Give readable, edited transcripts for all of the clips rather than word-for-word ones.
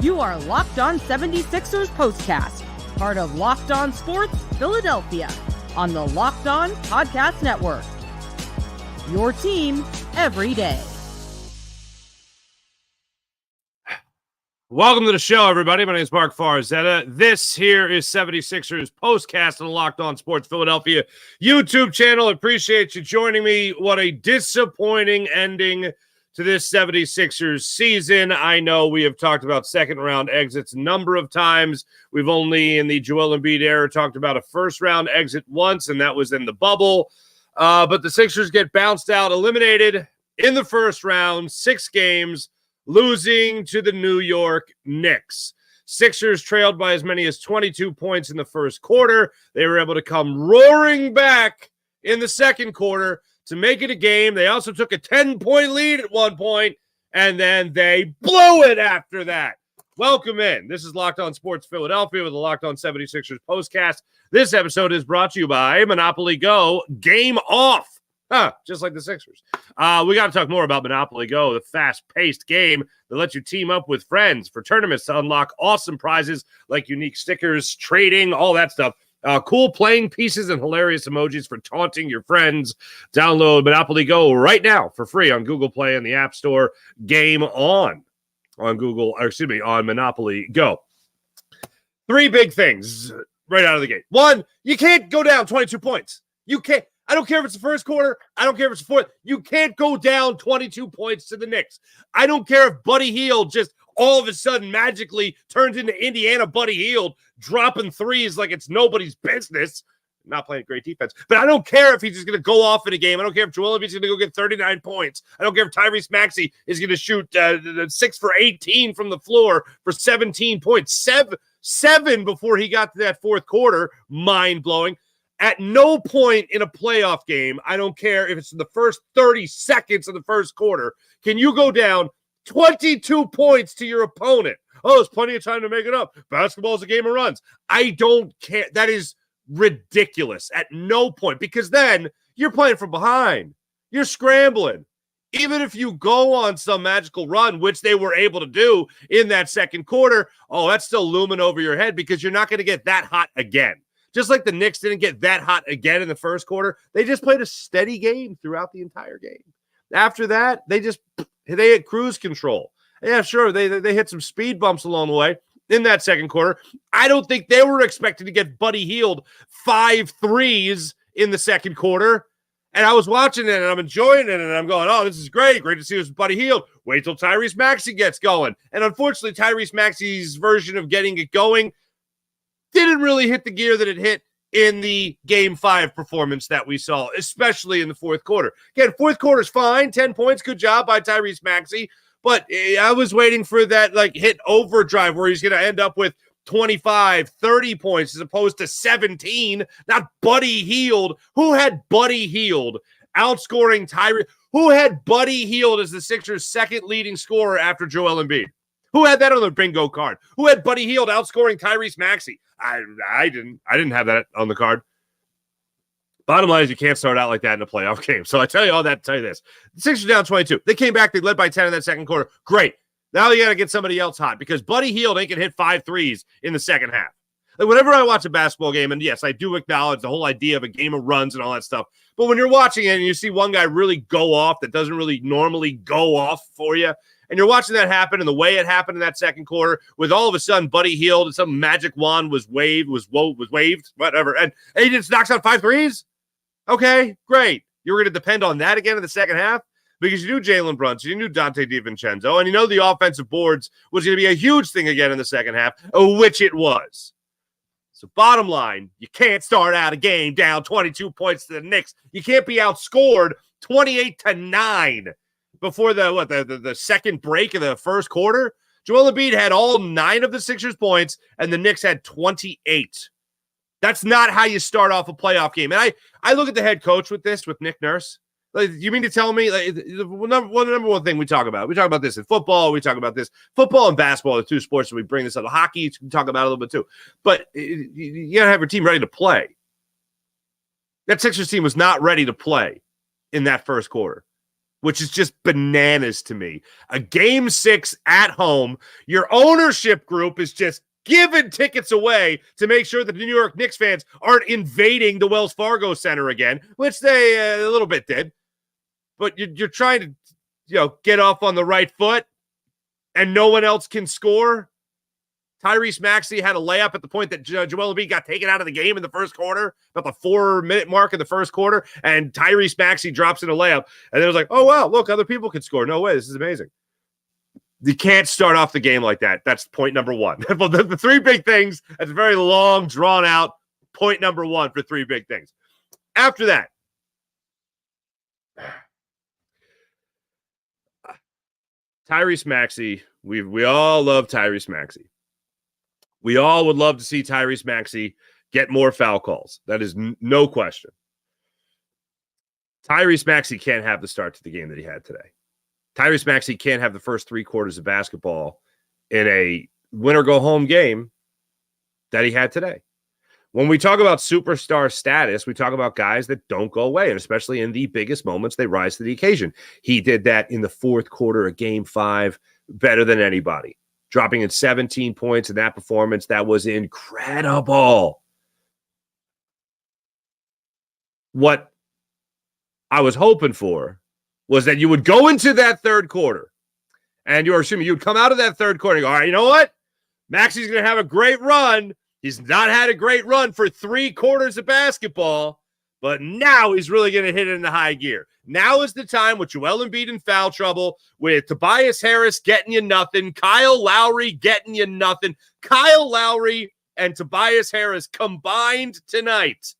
You are Locked On 76ers Postcast, part of Locked On Sports Philadelphia, on the Locked On Podcast Network. Your team every day. Welcome to the show, everybody. My name is Mark Farzetta. This here is 76ers Postcast on the Locked On Sports Philadelphia YouTube channel. Appreciate you joining me. What a disappointing ending to this 76ers season. I know we have talked about second-round exits a number of times. We've only, in the Joel Embiid era, talked about a first-round exit once, and that was in the bubble. But the Sixers get bounced out, eliminated in the first round, 6 games, losing to the New York Knicks. Sixers trailed by as many as 22 points in the first quarter. They were able to come roaring back in the second quarter to make it a game. They also took a 10-point lead at one point, and then they blew it after that. Welcome in. This is Locked On Sports Philadelphia with the Locked On 76ers Postcast. This episode is brought to you by Monopoly Go. Game off. Just like the Sixers. We got to talk more about Monopoly Go, the fast-paced game that lets you team up with friends for tournaments to unlock awesome prizes like unique stickers, trading, all that stuff. Cool playing pieces and hilarious emojis for taunting your friends. Download Monopoly Go right now for free on Google Play and the App Store. Game on Monopoly Go. 3 big things right out of the gate. 1, you can't go down 22 points. You can't. I don't care if it's the first quarter. I don't care if it's the fourth. You can't go down 22 points to the Knicks. I don't care if Buddy Hield just all of a sudden magically turns into Indiana Buddy Hield, dropping threes like it's nobody's business. Not playing great defense. But I don't care if he's just going to go off in a game. I don't care if Joel Embiid's going to go get 39 points. I don't care if Tyrese Maxey is going to shoot 6 for 18 from the floor for 17 points. 7 before he got to that fourth quarter. Mind-blowing. At no point in a playoff game, I don't care if it's in the first 30 seconds of the first quarter, can you go down 22 points to your opponent. Oh, there's plenty of time to make it up. Basketball is a game of runs. I don't care. That is ridiculous at no point, because then you're playing from behind. You're scrambling. Even if you go on some magical run, which they were able to do in that second quarter, that's still looming over your head because you're not going to get that hot again. Just like the Knicks didn't get that hot again in the first quarter, they just played a steady game throughout the entire game. After that, they hit cruise control. Yeah, sure, they hit some speed bumps along the way in that second quarter. I don't think they were expecting to get Buddy Hield 5 threes in the second quarter. And I was watching it, and I'm enjoying it, and I'm going, oh, this is great. Great to see this Buddy Hield. Wait till Tyrese Maxey gets going. And unfortunately, Tyrese Maxey's version of getting it going didn't really hit the gear that it hit in the Game 5 performance that we saw, especially in the fourth quarter. Again, fourth quarter's fine. 10 points. Good job by Tyrese Maxey. But I was waiting for that hit overdrive where he's going to end up with 25, 30 points as opposed to 17. Not Buddy Hield. Who had Buddy Hield outscoring Tyrese? Who had Buddy Hield as the Sixers' second leading scorer after Joel Embiid? Who had that on the bingo card? Who had Buddy Hield outscoring Tyrese Maxey? I didn't have that on the card. Bottom line is you can't start out like that in a playoff game. So I tell you all that to tell you this. The Sixers down 22. They came back. They led by 10 in that second quarter. Great. Now you got to get somebody else hot because Buddy Hield ain't going to hit 5 threes in the second half. Whenever I watch a basketball game, and yes, I do acknowledge the whole idea of a game of runs and all that stuff, but when you're watching it and you see one guy really go off that doesn't really normally go off for you, and you're watching that happen and the way it happened in that second quarter with all of a sudden Buddy Hield and some magic wand was waved, whatever, and he just knocks out 5 threes? Okay, great. You were going to depend on that again in the second half? Because you knew Jalen Brunson, you knew Dante DiVincenzo, and you know the offensive boards was going to be a huge thing again in the second half, which it was. So bottom line, you can't start out a game down 22 points to the Knicks. You can't be outscored 28-9 before the second break of the first quarter. Joel Embiid had all 9 of the Sixers' points, and the Knicks had 28. That's not how you start off a playoff game. And I look at the head coach with Nick Nurse. You mean to tell me the number one thing we talk about? We talk about this in football. We talk about this. Football and basketball are the 2 sports that we bring this up. Hockey, we talk about it a little bit too. But you got to have your team ready to play. That Sixers team was not ready to play in that first quarter. which is just bananas to me. A game 6 at home. Your ownership group is just giving tickets away to make sure that the New York Knicks fans aren't invading the Wells Fargo Center again, which they a little bit did. But you're trying to, get off on the right foot, and no one else can score. Tyrese Maxey had a layup at the point that Joel Embiid got taken out of the game in the first quarter, about the 4-minute mark in the first quarter, and Tyrese Maxey drops in a layup. And it was like, oh, wow, look, other people can score. No way, this is amazing. You can't start off the game like that. That's point number one. The three big things, that's a very long, drawn-out point number one for three big things. After that, Tyrese Maxey, we all love Tyrese Maxey. We all would love to see Tyrese Maxey get more foul calls. That is no question. Tyrese Maxey can't have the start to the game that he had today. Tyrese Maxey can't have the first 3 quarters of basketball in a win-or-go-home game that he had today. When we talk about superstar status, we talk about guys that don't go away, and especially in the biggest moments, they rise to the occasion. He did that in the fourth quarter of Game 5 better than anybody, dropping in 17 points in that performance. That was incredible. What I was hoping for was that you would go into that third quarter, and you're assuming you'd come out of that third quarter and go, all right, you know what? Maxey's going to have a great run. He's not had a great run for 3 quarters of basketball, but now he's really going to hit it in the high gear. Now is the time with Joel Embiid in foul trouble, with Tobias Harris getting you nothing, Kyle Lowry getting you nothing. Kyle Lowry and Tobias Harris combined tonight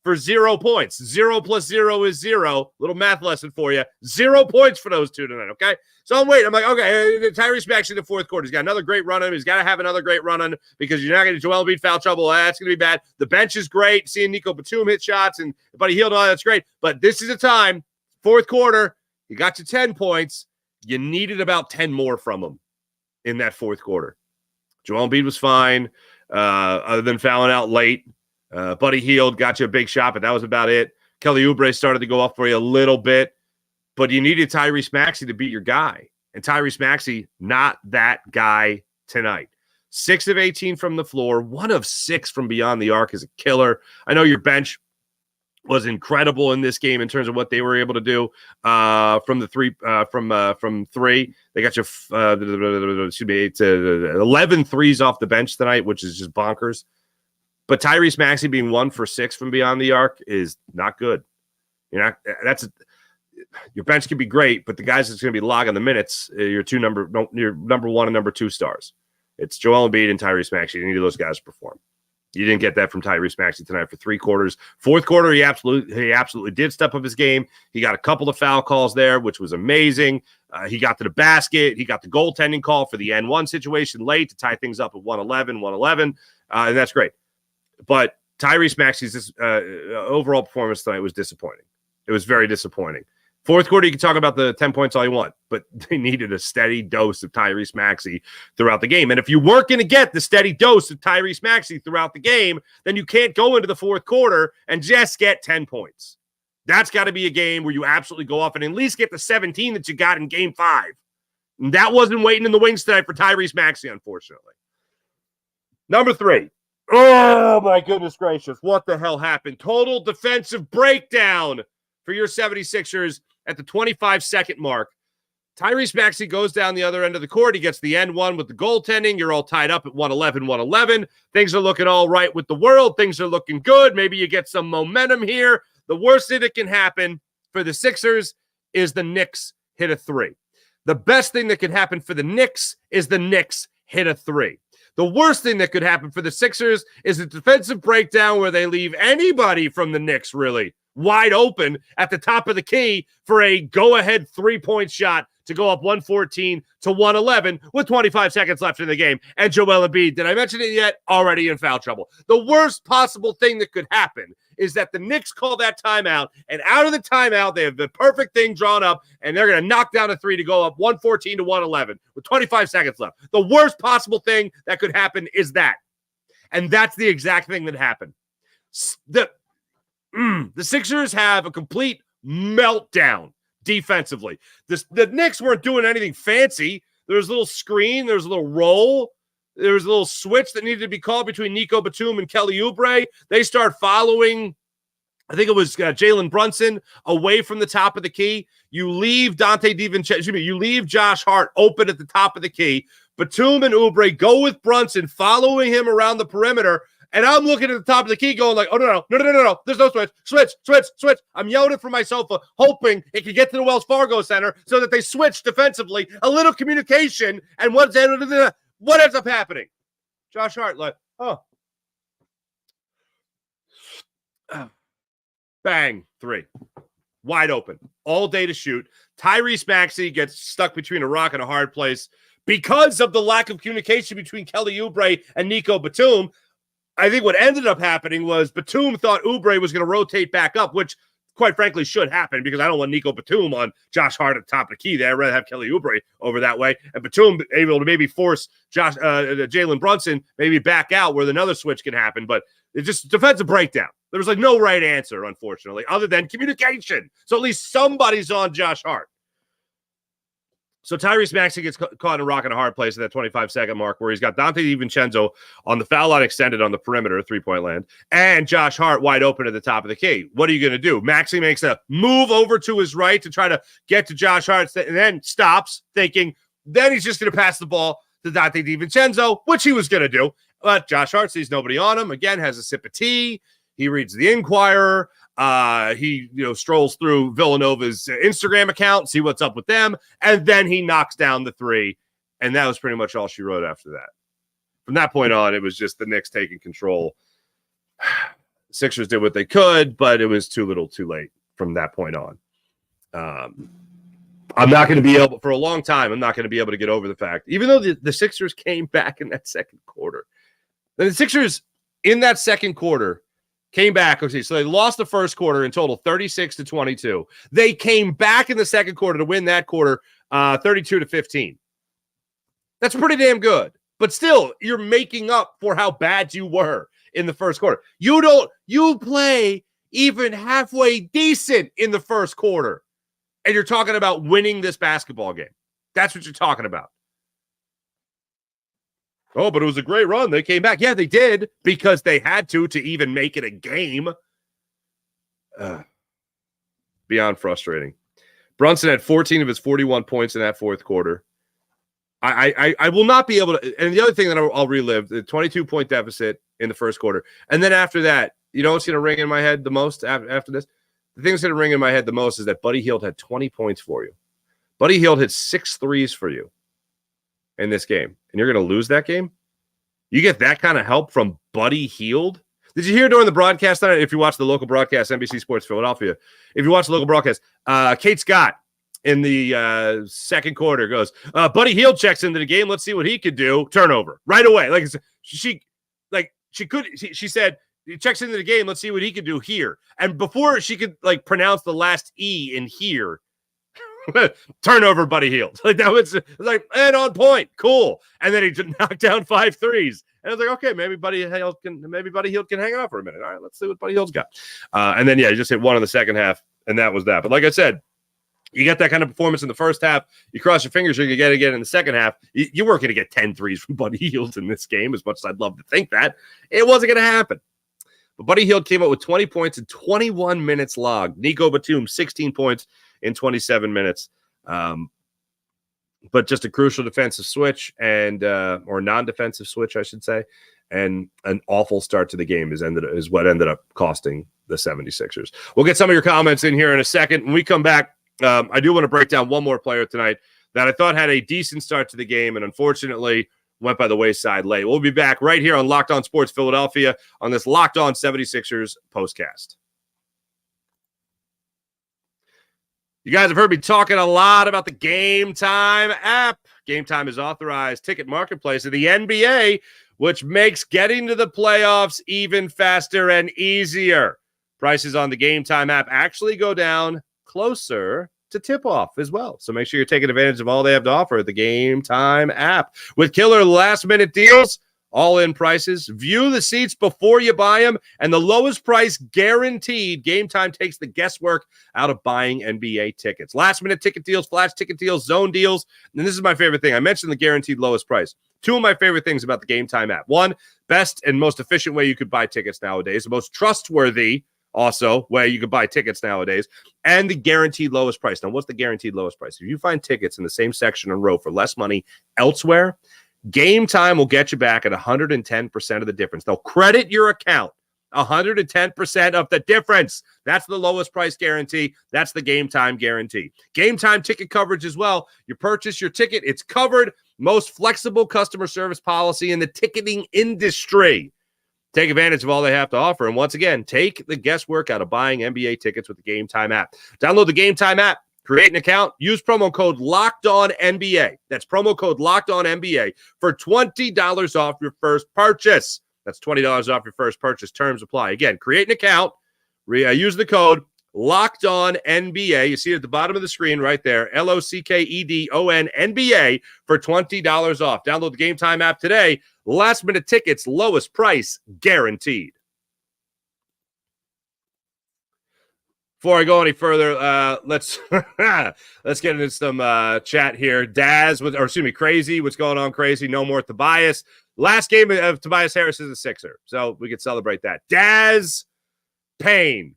for 0 points. 0 plus 0 is 0. Little math lesson for you. 0 points for those two tonight, okay? So I'm waiting. I'm like, okay, Tyrese Maxey in the fourth quarter. He's got another great run on him. He's got to have another great run on him because you're not going to Joel Embiid foul trouble. That's going to be bad. The bench is great. Seeing Nico Batum hit shots and Buddy Hield, all that's great. But this is a time, fourth quarter, you got to 10 points. You needed about 10 more from him in that fourth quarter. Joel Embiid was fine, other than fouling out late. Buddy Hield got you a big shot, but that was about it. Kelly Oubre started to go off for you a little bit, but you needed Tyrese Maxey to beat your guy. And Tyrese Maxey, not that guy tonight. 6 of 18 from the floor, 1 of 6 from beyond the arc is a killer. I know your bench was incredible in this game in terms of what they were able to do from three. They got you 11 threes off the bench tonight, which is just bonkers. But Tyrese Maxey being 1 for 6 from beyond the arc is not good. Your bench can be great, but the guys that's going to be logging the minutes, your number 1 and number 2 stars. It's Joel Embiid and Tyrese Maxey. You need those guys to perform. You didn't get that from Tyrese Maxey tonight for 3 quarters. Fourth quarter, he absolutely did step up his game. He got a couple of foul calls there, which was amazing. He got to the basket. He got the goaltending call for the N1 situation late to tie things up at 111, and that's great. But Tyrese Maxey's overall performance tonight was disappointing. It was very disappointing. Fourth quarter, you can talk about the 10 points all you want, but they needed a steady dose of Tyrese Maxey throughout the game. And if you weren't going to get the steady dose of Tyrese Maxey throughout the game, then you can't go into the fourth quarter and just get 10 points. That's got to be a game where you absolutely go off and at least get the 17 that you got in Game 5. And that wasn't waiting in the wings tonight for Tyrese Maxey, unfortunately. Number 3. Oh, my goodness gracious. What the hell happened? Total defensive breakdown for your 76ers at the 25-second mark. Tyrese Maxey goes down the other end of the court. He gets the N1 with the goaltending. You're all tied up at 111. Things are looking all right with the world. Things are looking good. Maybe you get some momentum here. The worst thing that can happen for the Sixers is the Knicks hit a 3. The best thing that could happen for the Knicks is the Knicks hit a 3. The worst thing that could happen for the Sixers is a defensive breakdown where they leave anybody from the Knicks really wide open at the top of the key for a go-ahead 3-point shot to go up 114 to 111 with 25 seconds left in the game. And Joel Embiid, did I mention it yet? Already in foul trouble. The worst possible thing that could happen is that the Knicks call that timeout, and out of the timeout, they have the perfect thing drawn up, and they're going to knock down a 3 to go up 114 to 111 with 25 seconds left. The worst possible thing that could happen is that. And that's the exact thing that happened. The Sixers have a complete meltdown defensively. The Knicks weren't doing anything fancy. There was a little screen. There was a little roll. There was a little switch that needed to be called between Nico Batum and Kelly Oubre. They start following, I think it was Jalen Brunson, away from the top of the key. You leave you leave Josh Hart open at the top of the key. Batum and Oubre go with Brunson, following him around the perimeter. And I'm looking at the top of the key going like, oh, no. There's no switch. I'm yelling it from my sofa, hoping it could get to the Wells Fargo Center so that they switch defensively. A little communication. And what ends up happening? Josh Hart like, bang, 3. Wide open. All day to shoot. Tyrese Maxey gets stuck between a rock and a hard place because of the lack of communication between Kelly Oubre and Nico Batum. I think what ended up happening was Batum thought Oubre was going to rotate back up, which quite frankly should happen because I don't want Nico Batum on Josh Hart at the top of the key there. I'd rather have Kelly Oubre over that way. And Batum able to maybe force Jalen Brunson maybe back out where another switch can happen. But it's just defensive breakdown. There was like no right answer, unfortunately, other than communication. So at least somebody's on Josh Hart. So Tyrese Maxey gets caught in a rock and a hard place at that 25-second mark where he's got Dante DiVincenzo on the foul line extended on the perimeter, three-point land, and Josh Hart wide open at the top of the key. What are you going to do? Maxey makes a move over to his right to try to get to Josh Hart and then stops, thinking then he's just going to pass the ball to Dante DiVincenzo, which he was going to do. But Josh Hart sees nobody on him. Again, has a sip of tea. He reads the Inquirer. He strolls through Villanova's Instagram account, see what's up with them, and then he knocks down the 3, and that was pretty much all she wrote after that. From that point on, it was just the Knicks taking control. Sixers did what they could, but it was too little, too late from that point on. I'm not going to be able, for a long time, I'm not going to be able to get over the fact, even though the Sixers came back in that second quarter. The Sixers, in that second quarter, came back. Okay, so they lost the first quarter in total, 36-22. They came back in the second quarter to win that quarter, 32-15. That's pretty damn good. But still, you're making up for how bad you were in the first quarter. You play even halfway decent in the first quarter, and you're talking about winning this basketball game. That's what you're talking about. Oh, but it was a great run. They came back. Yeah, they did because they had to even make it a game. Beyond frustrating. Brunson had 14 of his 41 points in that fourth quarter. I will not be able to. And the other thing that I'll relive, the 22-point deficit in the first quarter. And then after that, you know what's going to ring in my head the most after this? The thing that's going to ring in my head the most is that Buddy Hield had 20 points for you. Buddy Hield hit 6 threes for you in this game, and you're going to lose that game? You get that kind of help from Buddy Hield? Did you hear during the broadcast tonight, if you watch the local broadcast, NBC Sports Philadelphia, if you watch the local broadcast, Kate Scott in the second quarter goes, Buddy Hield checks into the game. Let's see what he could do. Turnover right away. She said, he checks into the game. Let's see what he could do here. And before she could pronounce the last E in here, turnover, Buddy Hield. That was and on point, cool. And then he knocked down 5 threes. And I was like, okay, maybe Buddy Hield can hang out for a minute. All right, let's see what Buddy Hield's got. And then he just hit 1 in the second half, and that was that. But like I said, you get that kind of performance in the first half. You cross your fingers, you're going to get it again in the second half. You weren't going to get 10 threes from Buddy Hield in this game, as much as I'd love to think that. It wasn't going to happen. But Buddy Hield came up with 20 points in 21 minutes logged. Nico Batum, 16 points in 27 minutes. But just a crucial defensive switch or non-defensive switch, I should say, and an awful start to the game is what ended up costing the 76ers. We'll get some of your comments in here in a second. When we come back, I do want to break down one more player tonight that I thought had a decent start to the game and unfortunately went by the wayside late. We'll be back right here on Locked On Sports Philadelphia on this Locked On 76ers postcast. You guys have heard me talking a lot about the Game Time app. Game Time is authorized ticket marketplace of the NBA, which makes getting to the playoffs even faster and easier. Prices on the Game Time app actually go down closer to tip-off as well. So make sure you're taking advantage of all they have to offer at the Game Time app. With killer last-minute deals, All-in prices. View the seats before you buy them, and the lowest price guaranteed. Game Time takes the guesswork out of buying NBA tickets. Last-minute ticket deals, flash ticket deals, zone deals, and this is my favorite thing. I mentioned the guaranteed lowest price. Two of my favorite things about the Game Time app. One, best and most efficient way you could buy tickets nowadays. The most trustworthy, also, way you could buy tickets nowadays. And the guaranteed lowest price. Now, what's the guaranteed lowest price? If you find tickets in the same section and row for less money elsewhere, Game Time will get you back at 110% of the difference. They'll credit your account 110% of the difference. That's the lowest price guarantee. That's the Game Time guarantee. Game Time ticket coverage as well. You purchase your ticket, it's covered. Most flexible customer service policy in the ticketing industry. Take advantage of all they have to offer. And once again, take the guesswork out of buying NBA tickets with the Game Time app. Download the Game Time app. Create an account. Use promo code LOCKEDONNBA. That's promo code LOCKEDONNBA for $20 off your first purchase. That's $20 off your first purchase. Terms apply. Again, create an account. Use the code LOCKEDONNBA. You see it at the bottom of the screen right there. LOCKEDONNBA for $20 off. Download the Game Time app today. Last minute tickets, lowest price guaranteed. Before I go any further, let's get into some chat here. Crazy. What's going on, Crazy? No more Tobias. Last game of Tobias Harris is a Sixer, so we could celebrate that. Daz Payne.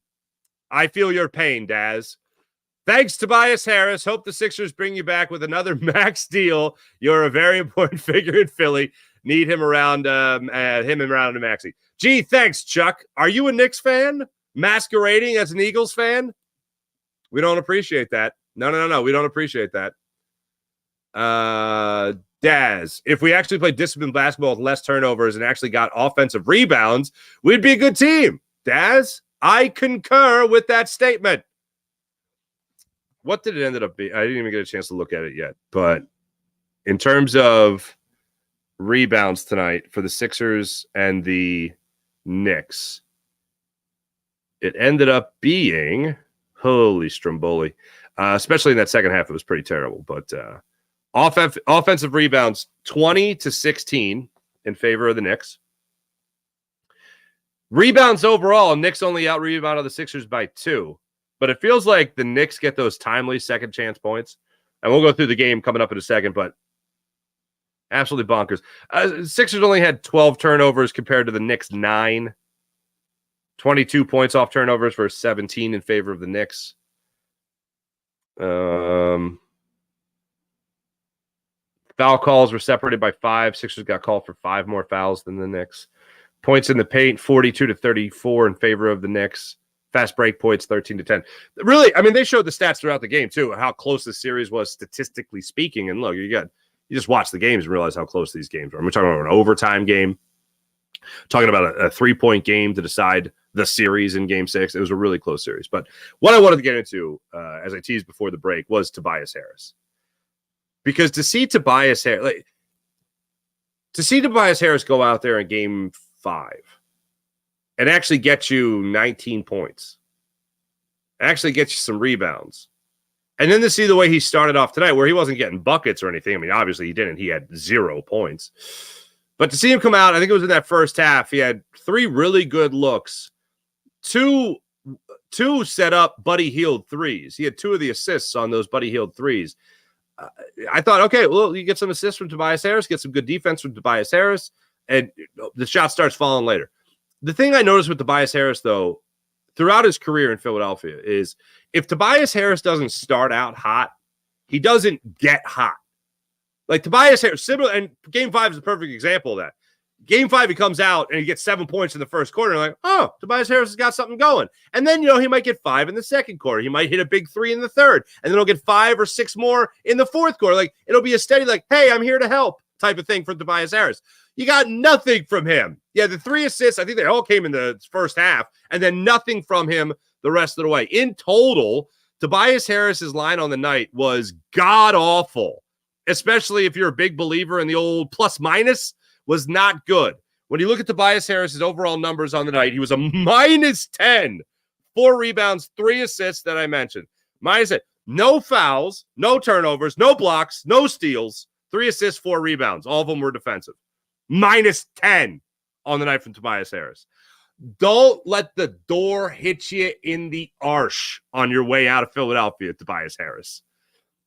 I feel your pain, Daz. Thanks, Tobias Harris. Hope the Sixers bring you back with another max deal. You're a very important figure in Philly. Need him around a maxi. Gee, thanks, Chuck. Are you a Knicks fan? Masquerading as an Eagles fan? We don't appreciate that. No. We don't appreciate that. Daz, if we actually played disciplined basketball with less turnovers and actually got offensive rebounds, we'd be a good team. Daz, I concur with that statement. What did it end up being? I didn't even get a chance to look at it yet. But in terms of rebounds tonight for the Sixers and the Knicks, it ended up being, holy Stromboli, especially in that second half, it was pretty terrible. But offensive rebounds, 20-16 in favor of the Knicks. Rebounds overall, Knicks only out-rebounded the Sixers by 2. But it feels like the Knicks get those timely second chance points. And we'll go through the game coming up in a second, but absolutely bonkers. Sixers only had 12 turnovers compared to the Knicks 9. 22 points off turnovers versus 17 in favor of the Knicks. Foul calls were separated by 5. Sixers got called for 5 more fouls than the Knicks. Points in the paint, 42-34 in favor of the Knicks. Fast break points, 13-10. Really, I mean, they showed the stats throughout the game, too, how close the series was statistically speaking. And look, you just watch the games and realize how close these games are. We're talking about an overtime game, talking about a 3-point game to decide the series in Game 6. It was a really close series. But what I wanted to get into, as I teased before the break, was Tobias Harris. Because to see Tobias Harris go out there in Game 5 and actually get you 19 points, actually get you some rebounds, and then to see the way he started off tonight, where he wasn't getting buckets or anything. I mean, obviously he didn't. He had 0 points. But to see him come out, I think it was in that first half, he had 3 really good looks. Two set up Buddy Hield threes. He had 2 of the assists on those Buddy Hield threes. I thought, okay, well, you get some assists from Tobias Harris, get some good defense from Tobias Harris, and the shot starts falling later. The thing I noticed with Tobias Harris, though, throughout his career in Philadelphia is if Tobias Harris doesn't start out hot, he doesn't get hot. Like Tobias Harris, similar, and Game 5 is a perfect example of that. Game 5, he comes out and he gets 7 points in the first quarter. And like, oh, Tobias Harris has got something going. And then, he might get 5 in the second quarter. He might hit a big 3 in the third. And then he'll get 5 or 6 more in the fourth quarter. Like, it'll be a steady, like, hey, I'm here to help type of thing from Tobias Harris. You got nothing from him. Yeah, the 3 assists, I think they all came in the first half. And then nothing from him the rest of the way. In total, Tobias Harris's line on the night was god-awful. Especially if you're a big believer in the old plus-minus. Was not good. When you look at Tobias Harris's overall numbers on the night, he was a -10, 4 rebounds, 3 assists that I mentioned. -10, no fouls, no turnovers, no blocks, no steals, 3 assists, 4 rebounds. All of them were defensive. -10 on the night from Tobias Harris. Don't let the door hit you in the arse on your way out of Philadelphia, Tobias Harris.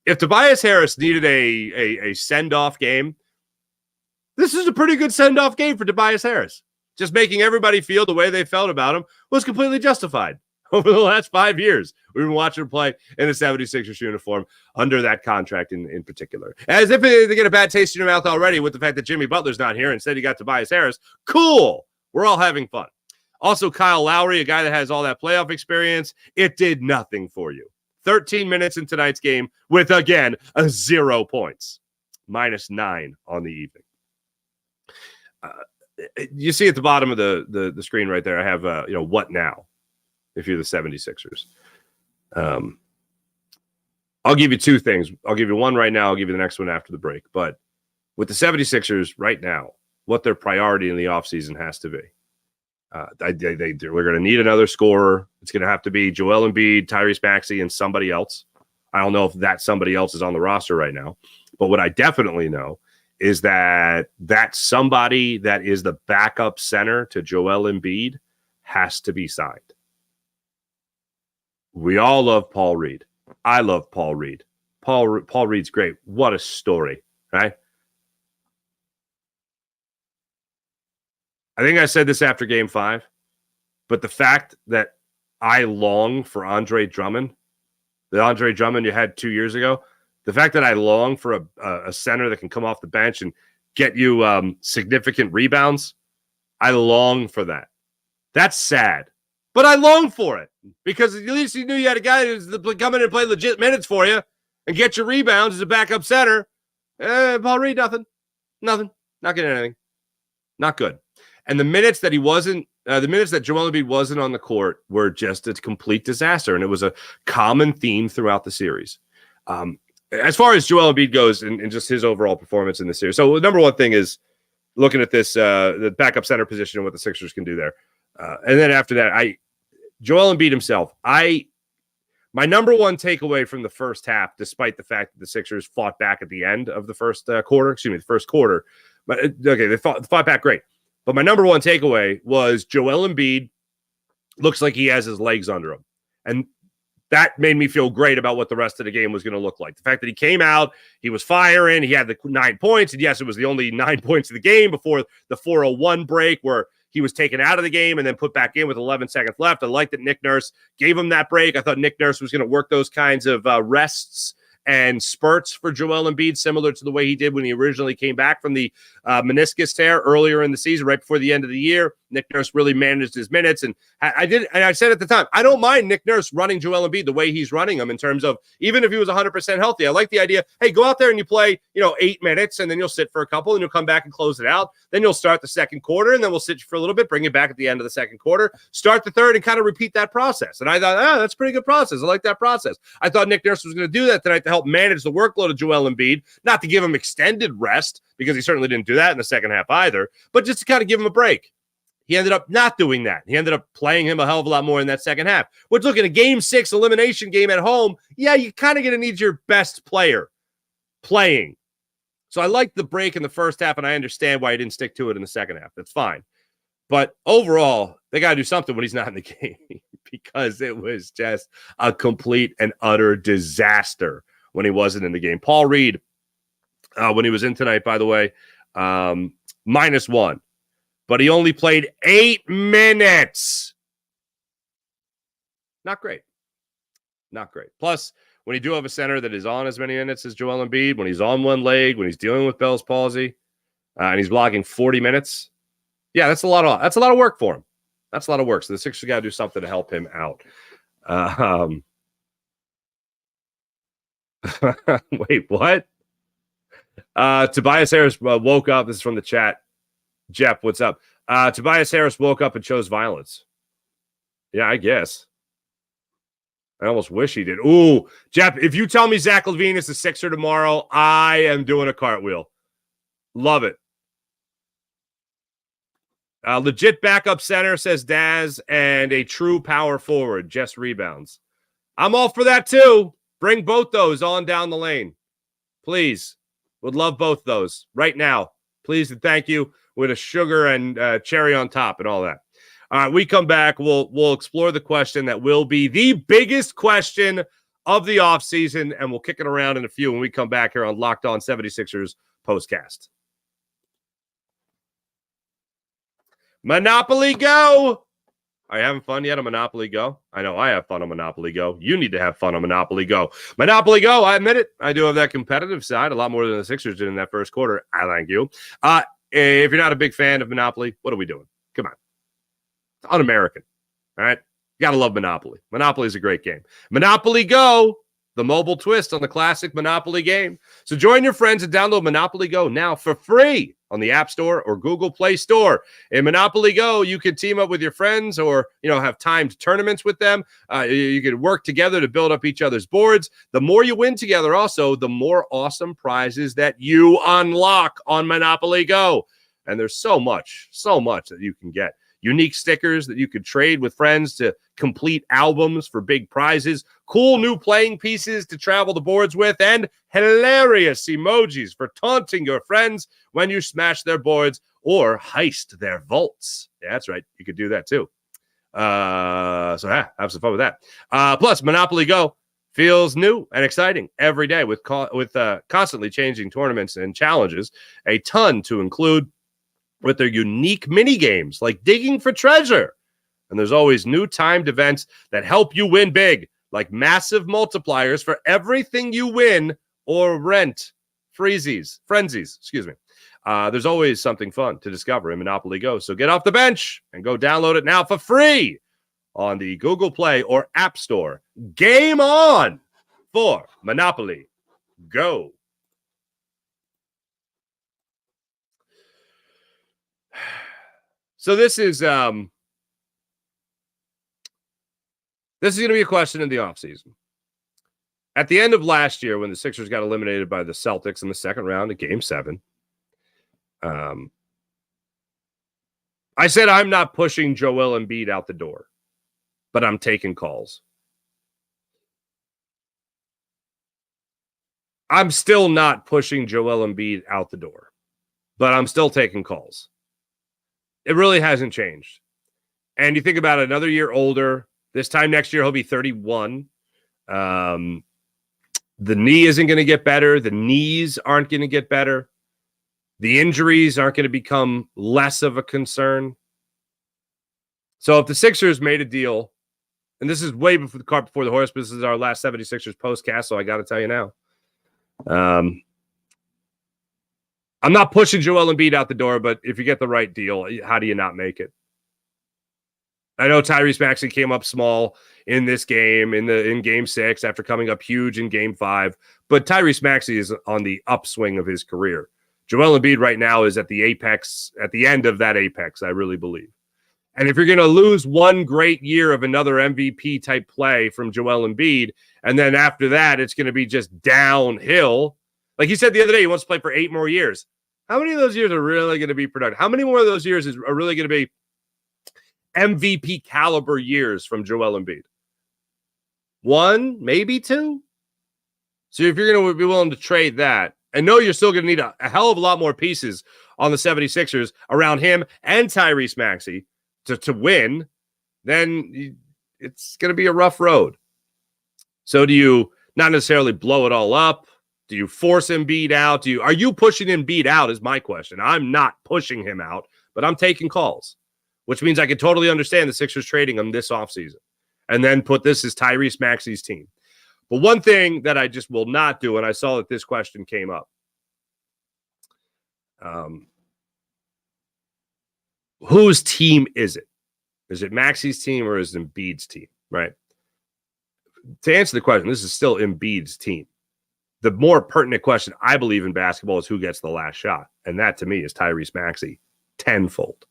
If Tobias Harris needed a send-off game, this is a pretty good send-off game for Tobias Harris. Just making everybody feel the way they felt about him was completely justified. Over the last 5 years, we've been watching him play in the 76ers uniform under that contract in particular. As if they get a bad taste in your mouth already with the fact that Jimmy Butler's not here. Instead, you got Tobias Harris. Cool. We're all having fun. Also, Kyle Lowry, a guy that has all that playoff experience, it did nothing for you. 13 minutes in tonight's game with, again, 0 points. -9 on the evening. You see at the bottom of the screen right there, I have, what now if you're the 76ers? I'll give you 2 things. I'll give you one right now. I'll give you the next one after the break. But with the 76ers right now, what their priority in the offseason has to be. We're going to need another scorer. It's going to have to be Joel Embiid, Tyrese Maxey, and somebody else. I don't know if that somebody else is on the roster right now. But what I definitely know is that somebody that is the backup center to Joel Embiid has to be signed. We all love Paul Reed. I love Paul Reed. Paul Reed's great. What a story, right? I think I said this after Game 5, but the fact that I long for Andre Drummond, the Andre Drummond you had 2 years ago, the fact that I long for a center that can come off the bench and get you significant rebounds, I long for that. That's sad, but I long for it because at least you knew you had a guy who's come in and play legit minutes for you and get your rebounds as a backup center. Paul Reed, nothing, not getting anything, not good. And the minutes that he wasn't, the minutes that Joel Embiid wasn't on the court were just a complete disaster, and it was a common theme throughout the series. As far as Joel Embiid goes and just his overall performance in the series. So the number one thing is looking at this, the backup center position and what the Sixers can do there. And then after that, Joel Embiid himself, my number one takeaway from the first half, despite the fact that the Sixers fought back at the end of the first quarter, but okay, they fought back great. But my number one takeaway was Joel Embiid looks like he has his legs under him. And that made me feel great about what the rest of the game was going to look like. The fact that he came out, he was firing, he had the 9 points. And yes, it was the only 9 points of the game before the 4:01 break where he was taken out of the game and then put back in with 11 seconds left. I like that Nick Nurse gave him that break. I thought Nick Nurse was going to work those kinds of rests and spurts for Joel Embiid, similar to the way he did when he originally came back from the meniscus tear earlier in the season, right before the end of the year. Nick Nurse really managed his minutes, and I said at the time, I don't mind Nick Nurse running Joel Embiid the way he's running him in terms of even if he was 100% healthy. I like the idea, hey, go out there and you play, 8 minutes, and then you'll sit for a couple, and you'll come back and close it out. Then you'll start the second quarter, and then we'll sit for a little bit, bring it back at the end of the second quarter, start the third, and kind of repeat that process. And I thought, that's a pretty good process. I like that process. I thought Nick Nurse was going to do that tonight to help manage the workload of Joel Embiid, not to give him extended rest, because he certainly didn't do that in the second half either, but just to kind of give him a break. He ended up not doing that. He ended up playing him a hell of a lot more in that second half. Which, look, in a Game 6 elimination game at home, you kind of going to need your best player playing. So I like the break in the first half, and I understand why he didn't stick to it in the second half. That's fine. But overall, they got to do something when he's not in the game because it was just a complete and utter disaster when he wasn't in the game. Paul Reed, when he was in tonight, by the way, -1. But he only played 8 minutes. Not great. Not great. Plus, when you do have a center that is on as many minutes as Joel Embiid, when he's on one leg, when he's dealing with Bell's palsy, and he's blocking 40 minutes, that's a lot of work for him. That's a lot of work. So the Sixers got to do something to help him out. Wait, what? Tobias Harris woke up. This is from the chat. Jeff, what's up? Tobias Harris woke up and chose violence. Yeah, I guess. I almost wish he did. Ooh, Jeff, if you tell me Zach LaVine is the Sixer tomorrow, I am doing a cartwheel. Love it. Legit backup center, says Daz, and a true power forward, just rebounds. I'm all for that too. Bring both those on down the lane. Please. Would love both those right now. Please and thank you, with a sugar and cherry on top and all that. All right, we come back. We'll explore the question that will be the biggest question of the offseason, and we'll kick it around in a few when we come back here on Locked On 76ers Postcast. Monopoly Go! Are you having fun yet on Monopoly Go? I know I have fun on Monopoly Go. You need to have fun on Monopoly Go. Monopoly Go, I admit it. I do have that competitive side, a lot more than the Sixers did in that first quarter. I thank you. If you're not a big fan of Monopoly, what are we doing? Come on. It's un-American. All right? You got to love Monopoly. Monopoly is a great game. Monopoly Go, the mobile twist on the classic Monopoly game. So join your friends and download Monopoly Go now for free on the App Store or Google Play Store. In Monopoly Go, you can team up with your friends or, have timed tournaments with them. You can work together to build up each other's boards. The more you win together also, the more awesome prizes that you unlock on Monopoly Go. And there's so much that you can get. Unique stickers that you could trade with friends to complete albums for big prizes, cool new playing pieces to travel the boards with, and hilarious emojis for taunting your friends when you smash their boards or heist their vaults. Yeah, that's right. You could do that too. Have some fun with that. Plus, Monopoly Go feels new and exciting every day with constantly changing tournaments and challenges, a ton to include with their unique mini games like digging for treasure. And there's always new timed events that help you win big, like massive multipliers for everything you win or rent. Frenzies, excuse me. There's always something fun to discover in Monopoly Go. So get off the bench and go download it now for free on the Google Play or App Store. Game on for Monopoly Go. So this is going to be a question in the offseason. At the end of last year, when the Sixers got eliminated by the Celtics in the second round of Game 7, I said I'm not pushing Joel Embiid out the door, but I'm taking calls. I'm still not pushing Joel Embiid out the door, but I'm still taking calls. It really hasn't changed. And you think about it, another year older. This time next year, he'll be 31. The knee isn't going to get better. The knees aren't going to get better. The injuries aren't going to become less of a concern. So if the Sixers made a deal, and this is way before the cart before the horse, but this is our last 76ers postcast, so I got to tell you now. I'm not pushing Joel Embiid out the door, but if you get the right deal, how do you not make it? I know Tyrese Maxey came up small in this game, in Game 6, after coming up huge in Game 5, but Tyrese Maxey is on the upswing of his career. Joel Embiid right now is at the apex, at the end of that apex, I really believe. And if you're going to lose one great year of another MVP type play from Joel Embiid, and then after that, it's going to be just downhill. Like he said the other day, he wants to play for 8 more years. How many of those years are really going to be productive? How many more of those years are really going to be MVP caliber years from Joel Embiid? 1, maybe 2. So if you're going to be willing to trade that, and know you're still going to need a hell of a lot more pieces on the 76ers around him and Tyrese Maxey to win, then it's going to be a rough road. So do you not necessarily blow it all up? Do you force Embiid out? Are you pushing Embiid out is my question. I'm not pushing him out, but I'm taking calls, which means I can totally understand the Sixers trading him this offseason and then put this as Tyrese Maxey's team. But one thing that I just will not do, and I saw that this question came up, whose team is it? Is it Maxey's team or is it Embiid's team, right? To answer the question, this is still Embiid's team. The more pertinent question, I believe, in basketball is who gets the last shot. And that, to me, is Tyrese Maxey tenfold.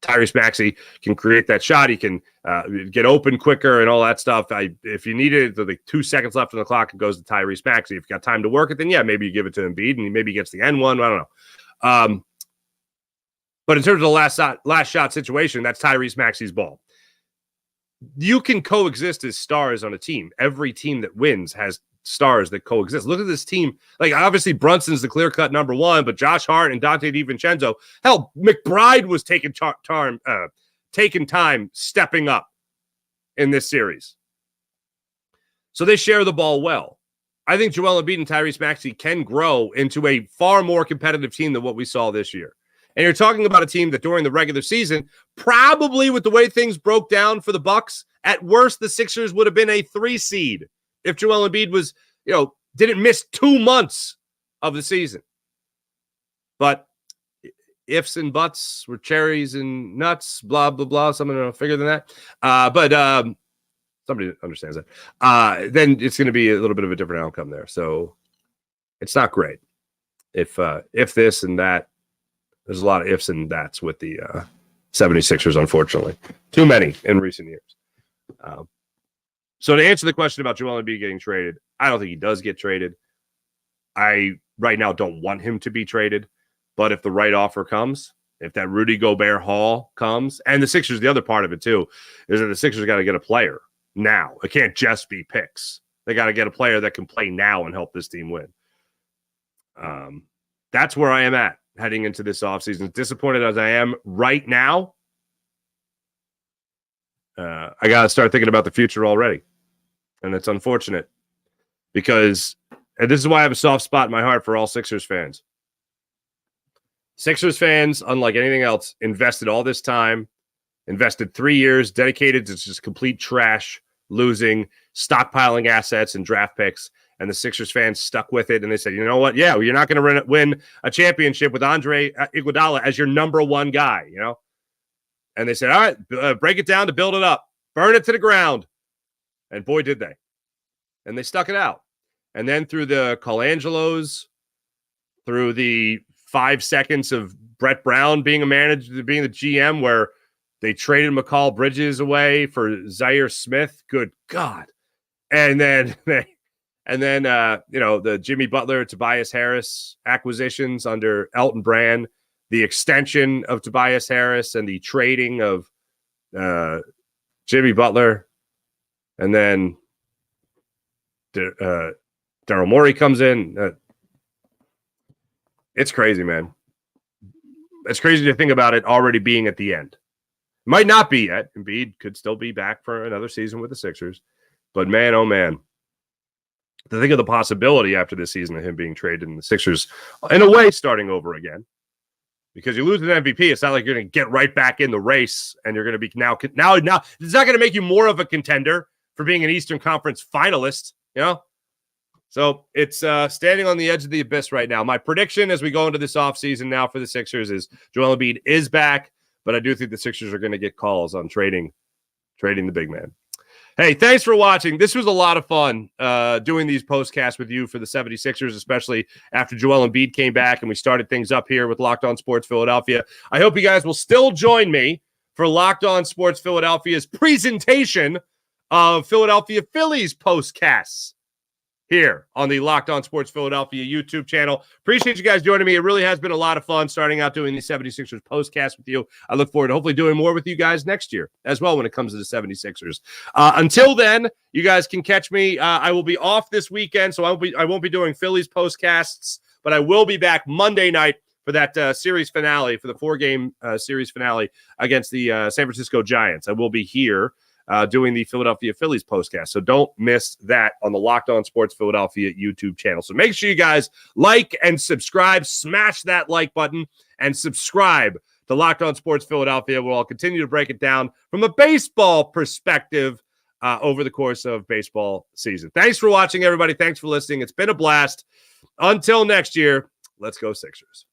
Tyrese Maxey can create that shot. He can get open quicker and all that stuff. If you need it, like 2 seconds left on the clock, it goes to Tyrese Maxey. If you got time to work it, then yeah, maybe you give it to Embiid and he maybe gets the N1. I don't know. But in terms of the last shot situation, that's Tyrese Maxey's ball. You can coexist as stars on a team. Every team that wins has stars that coexist. Look at this team. Like, obviously, Brunson's the clear-cut number one, but Josh Hart and Dante DiVincenzo. Hell, McBride was taking time stepping up in this series. So they share the ball well. I think Joel Embiid and Tyrese Maxey can grow into a far more competitive team than what we saw this year. And you're talking about a team that during the regular season, probably with the way things broke down for the Bucks, at worst, the Sixers would have been a 3 seed if Joel Embiid was, didn't miss 2 months of the season. But ifs and buts were cherries and nuts, blah, blah, blah. Someone figure than that. But somebody understands that. Then it's going to be a little bit of a different outcome there. So it's not great. If this and that, there's a lot of ifs and that's with the 76ers, unfortunately. Too many in recent years. So to answer the question about Joel Embiid getting traded, I don't think he does get traded. I right now don't want him to be traded. But if the right offer comes, if that Rudy Gobert haul comes, and the Sixers, the other part of it too, is that the Sixers got to get a player now. It can't just be picks. They got to get a player that can play now and help this team win. That's where I am at heading into this offseason. Disappointed as I am right now, I got to start thinking about the future already. And it's unfortunate because, and this is why I have a soft spot in my heart for all Sixers fans. Sixers fans, unlike anything else, invested all this time, invested 3 years, dedicated to just complete trash, losing, stockpiling assets and draft picks. And the Sixers fans stuck with it. And they said, you know what? Yeah, well, you're not going to win a championship with Andre Iguodala as your number one guy, And they said, all right, break it down to build it up. Burn it to the ground. And boy, did they. And they stuck it out. And then through the Colangelos, through the 5 seconds of Brett Brown being being the GM, where they traded McCall Bridges away for Zaire Smith. Good God. And then the Jimmy Butler, Tobias Harris acquisitions under Elton Brand, the extension of Tobias Harris and the trading of Jimmy Butler. And then Daryl Morey comes in. It's crazy, man. It's crazy to think about it already being at the end. Might not be yet. Embiid could still be back for another season with the Sixers. But man, oh man. To think of the possibility after this season of him being traded and the Sixers, in a way, starting over again. Because you lose an MVP, it's not like you're going to get right back in the race and you're going to be now. It's not going to make you more of a contender for being an Eastern Conference finalist, So it's standing on the edge of the abyss right now. My prediction as we go into this offseason now for the Sixers is Joel Embiid is back, but I do think the Sixers are going to get calls on trading the big man. Hey, thanks for watching. This was a lot of fun doing these postcasts with you for the 76ers, especially after Joel Embiid came back and we started things up here with Locked On Sports Philadelphia. I hope you guys will still join me for Locked On Sports Philadelphia's presentation of Philadelphia Phillies postcasts here on the Locked On Sports Philadelphia YouTube channel. Appreciate you guys joining me. It really has been a lot of fun starting out doing the 76ers postcast with you. I look forward to hopefully doing more with you guys next year as well when it comes to the 76ers. Until then, you guys can catch me. I will be off this weekend, so I won't be doing Phillies postcasts, but I will be back Monday night for that series finale, for the 4-game series finale against the San Francisco Giants. I will be here doing the Philadelphia Phillies postcast. So don't miss that on the Locked On Sports Philadelphia YouTube channel. So make sure you guys like and subscribe, smash that like button and subscribe to Locked On Sports Philadelphia, where I'll continue to break it down from a baseball perspective over the course of baseball season. Thanks for watching, everybody. Thanks for listening. It's been a blast. Until next year, let's go Sixers.